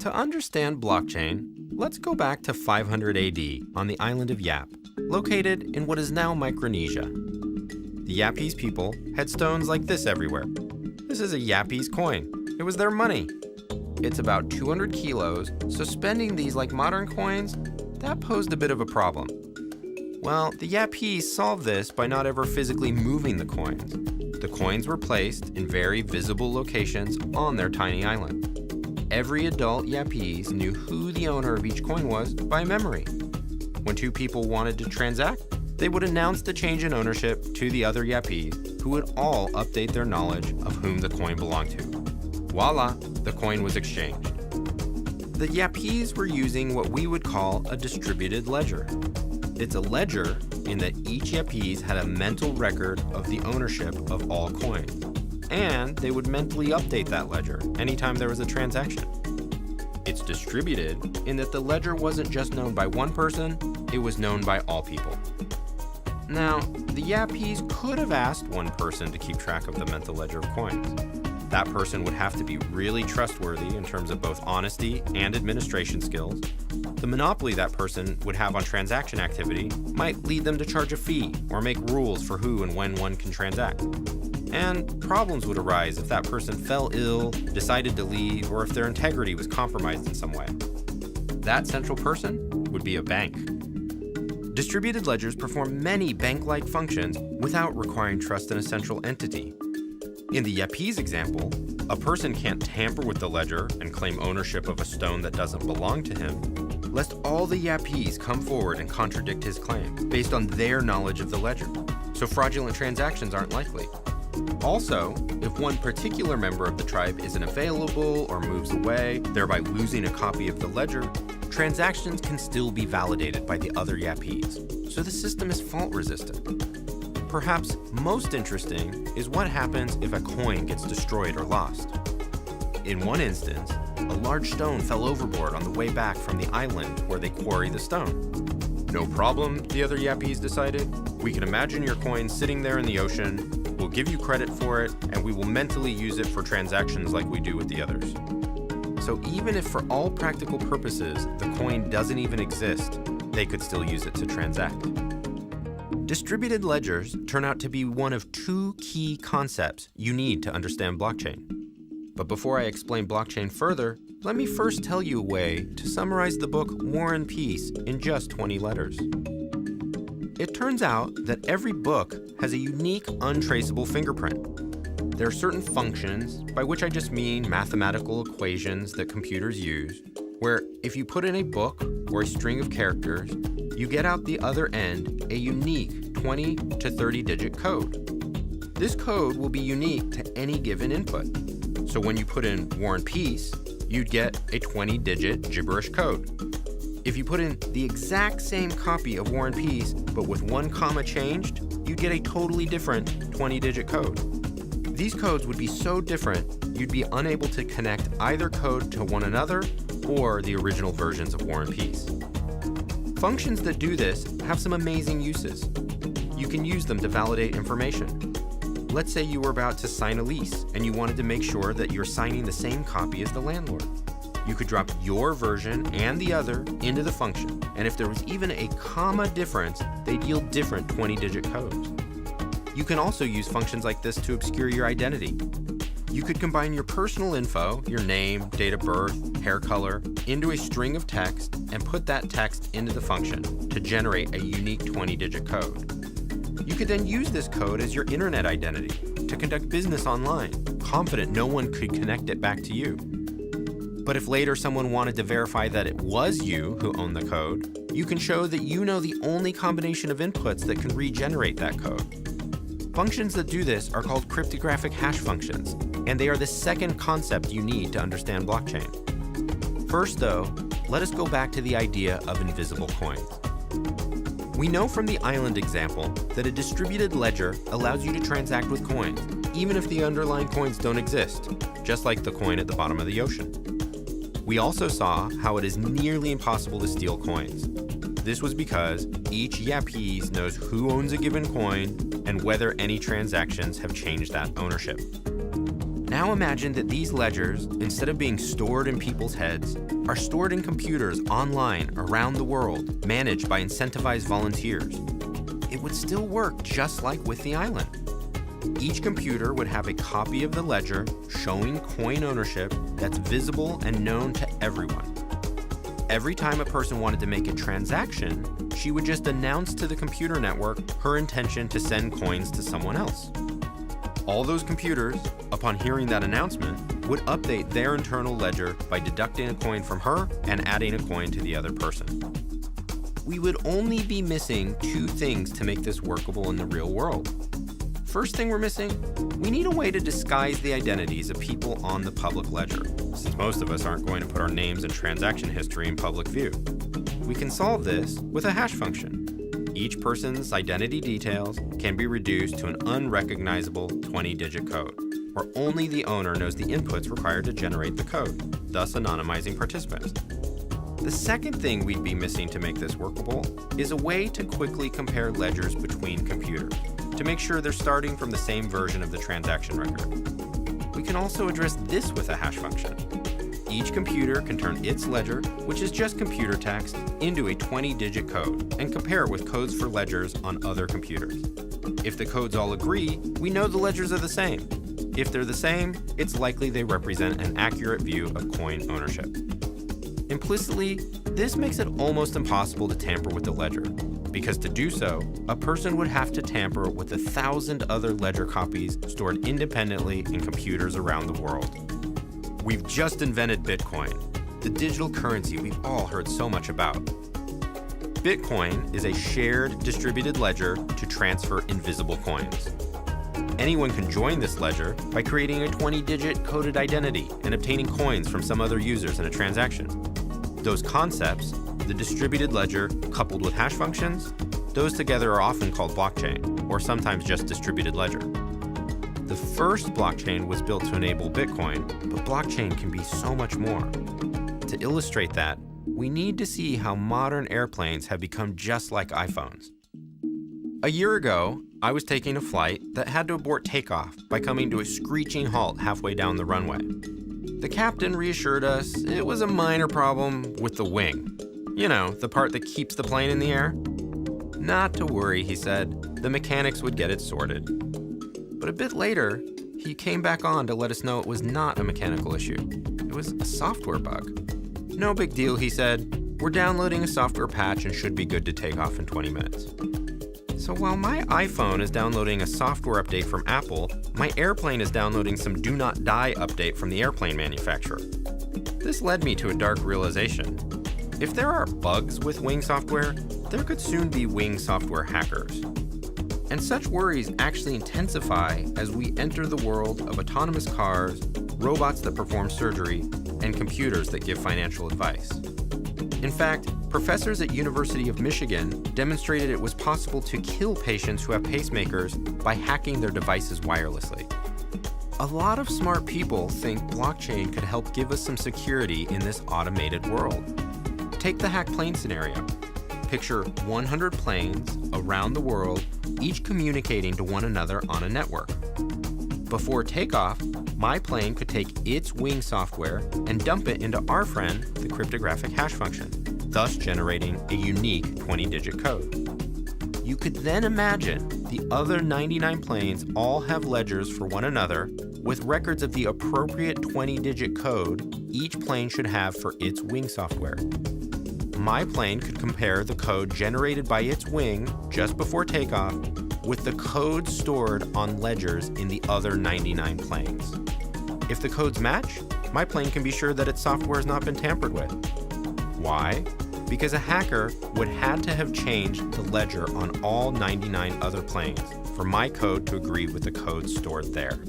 To understand blockchain, let's go back to 500 AD on the island of Yap, located in what is now Micronesia. The Yapese people had stones like this everywhere. This is a Yapese coin. It was their money. It's about 200 kilos, so spending these like modern coins, that posed a bit of a problem. Well, the Yapese solved this by not ever physically moving the coins. The coins were placed in very visible locations on their tiny island. Every adult Yapese knew who the owner of each coin was by memory. When two people wanted to transact, they would announce the change in ownership to the other Yapese, who would all update their knowledge of whom the coin belonged to. Voila, the coin was exchanged. The Yapese were using what we would call a distributed ledger. It's a ledger in that each Yapese had a mental record of the ownership of all coins, and they would mentally update that ledger anytime there was a transaction. It's distributed in that the ledger wasn't just known by one person, it was known by all people. Now, the Yapese could have asked one person to keep track of the mental ledger of coins. That person would have to be really trustworthy in terms of both honesty and administration skills. The monopoly that person would have on transaction activity might lead them to charge a fee or make rules for who and when one can transact. And problems would arise if that person fell ill, decided to leave, or if their integrity was compromised in some way. That central person would be a bank. Distributed ledgers perform many bank-like functions without requiring trust in a central entity. In the Yapese example, a person can't tamper with the ledger and claim ownership of a stone that doesn't belong to him, lest all the Yapese come forward and contradict his claim based on their knowledge of the ledger, so fraudulent transactions aren't likely. Also, if one particular member of the tribe isn't available or moves away, thereby losing a copy of the ledger, transactions can still be validated by the other Yapese, so the system is fault-resistant. Perhaps most interesting is what happens if a coin gets destroyed or lost. In one instance, a large stone fell overboard on the way back from the island where they quarry the stone. No problem, the other Yapese decided. We can imagine your coin sitting there in the ocean, we'll give you credit for it, and we will mentally use it for transactions like we do with the others. So even if for all practical purposes the coin doesn't even exist, they could still use it to transact. Distributed ledgers turn out to be one of two key concepts you need to understand blockchain. But before I explain blockchain further, let me first tell you a way to summarize the book War and Peace in just 20 letters. It turns out that every book has a unique, untraceable fingerprint. There are certain functions, by which I just mean mathematical equations that computers use, where if you put in a book or a string of characters, you get out the other end a unique 20 to 30-digit code. This code will be unique to any given input. So when you put in War and Peace, you'd get a 20-digit gibberish code. If you put in the exact same copy of War and Peace, but with one comma changed, you'd get a totally different 20-digit code. These codes would be so different, you'd be unable to connect either code to one another or the original versions of War and Peace. Functions that do this have some amazing uses. You can use them to validate information. Let's say you were about to sign a lease and you wanted to make sure that you're signing the same copy as the landlord. You could drop your version and the other into the function, and if there was even a comma difference, they'd yield different 20-digit codes. You can also use functions like this to obscure your identity. You could combine your personal info, your name, date of birth, hair color, into a string of text and put that text into the function to generate a unique 20-digit code. You could then use this code as your internet identity to conduct business online, confident no one could connect it back to you. But if later someone wanted to verify that it was you who owned the code, you can show that you know the only combination of inputs that can regenerate that code. Functions that do this are called cryptographic hash functions, and they are the second concept you need to understand blockchain. First, though, let us go back to the idea of invisible coins. We know from the island example that a distributed ledger allows you to transact with coins, even if the underlying coins don't exist, just like the coin at the bottom of the ocean. We also saw how it is nearly impossible to steal coins. This was because each Yapese knows who owns a given coin and whether any transactions have changed that ownership. Now imagine that these ledgers, instead of being stored in people's heads, are stored in computers online around the world, managed by incentivized volunteers. It would still work just like with the island. Each computer would have a copy of the ledger showing coin ownership that's visible and known to everyone. Every time a person wanted to make a transaction, she would just announce to the computer network her intention to send coins to someone else. All those computers, upon hearing that announcement, would update their internal ledger by deducting a coin from her and adding a coin to the other person. We would only be missing two things to make this workable in the real world. First thing we're missing, we need a way to disguise the identities of people on the public ledger, since most of us aren't going to put our names and transaction history in public view. We can solve this with a hash function. Each person's identity details can be reduced to an unrecognizable 20-digit code, where only the owner knows the inputs required to generate the code, thus anonymizing participants. The second thing we'd be missing to make this workable is a way to quickly compare ledgers between computers, to make sure they're starting from the same version of the transaction record. We can also address this with a hash function. Each computer can turn its ledger, which is just computer text, into a 20-digit code and compare it with codes for ledgers on other computers. If the codes all agree, we know the ledgers are the same. If they're the same, it's likely they represent an accurate view of coin ownership. Implicitly, this makes it almost impossible to tamper with the ledger, because to do so, a person would have to tamper with 1,000 other ledger copies stored independently in computers around the world. We've just invented Bitcoin, the digital currency we've all heard so much about. Bitcoin is a shared distributed ledger to transfer invisible coins. Anyone can join this ledger by creating a 20-digit coded identity and obtaining coins from some other users in a transaction. Those concepts, the distributed ledger coupled with hash functions, those together are often called blockchain, or sometimes just distributed ledger. The first blockchain was built to enable Bitcoin, but blockchain can be so much more. To illustrate that, we need to see how modern airplanes have become just like iPhones. A year ago, I was taking a flight that had to abort takeoff by coming to a screeching halt halfway down the runway. The captain reassured us it was a minor problem with the wing. You know, the part that keeps the plane in the air. Not to worry, he said. The mechanics would get it sorted. But a bit later, he came back on to let us know it was not a mechanical issue. It was a software bug. No big deal, he said. We're downloading a software patch and should be good to take off in 20 minutes. So while my iPhone is downloading a software update from Apple, my airplane is downloading some Do Not Die update from the airplane manufacturer. This led me to a dark realization. If there are bugs with Wing software, there could soon be Wing software hackers. And such worries actually intensify as we enter the world of autonomous cars, robots that perform surgery, and computers that give financial advice. In fact, professors at University of Michigan demonstrated it was possible to kill patients who have pacemakers by hacking their devices wirelessly. A lot of smart people think blockchain could help give us some security in this automated world. Take the hacked plane scenario. Picture 100 planes around the world, each communicating to one another on a network. Before takeoff, my plane could take its Wing software and dump it into our friend, the cryptographic hash function, thus generating a unique 20-digit code. You could then imagine the other 99 planes all have ledgers for one another with records of the appropriate 20-digit code each plane should have for its Wing software. My plane could compare the code generated by its Wing just before takeoff with the code stored on ledgers in the other 99 planes. If the codes match, my plane can be sure that its software has not been tampered with. Why? Because a hacker would have to have changed the ledger on all 99 other planes for my code to agree with the code stored there.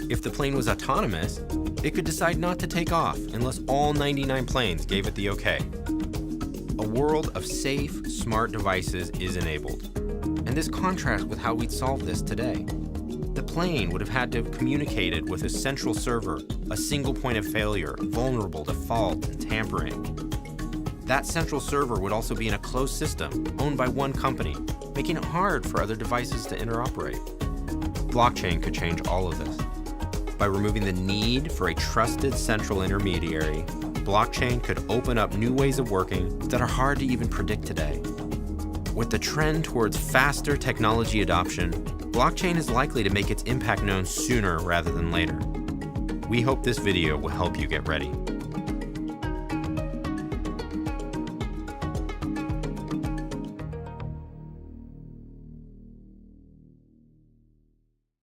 If the plane was autonomous, it could decide not to take off unless all 99 planes gave it the okay. A world of safe, smart devices is enabled. And this contrasts with how we'd solve this today. The plane would have had to have communicated with a central server, a single point of failure, vulnerable to fault and tampering. That central server would also be in a closed system, owned by one company, making it hard for other devices to interoperate. Blockchain could change all of this. By removing the need for a trusted central intermediary, blockchain could open up new ways of working that are hard to even predict today. With the trend towards faster technology adoption, blockchain is likely to make its impact known sooner rather than later. We hope this video will help you get ready.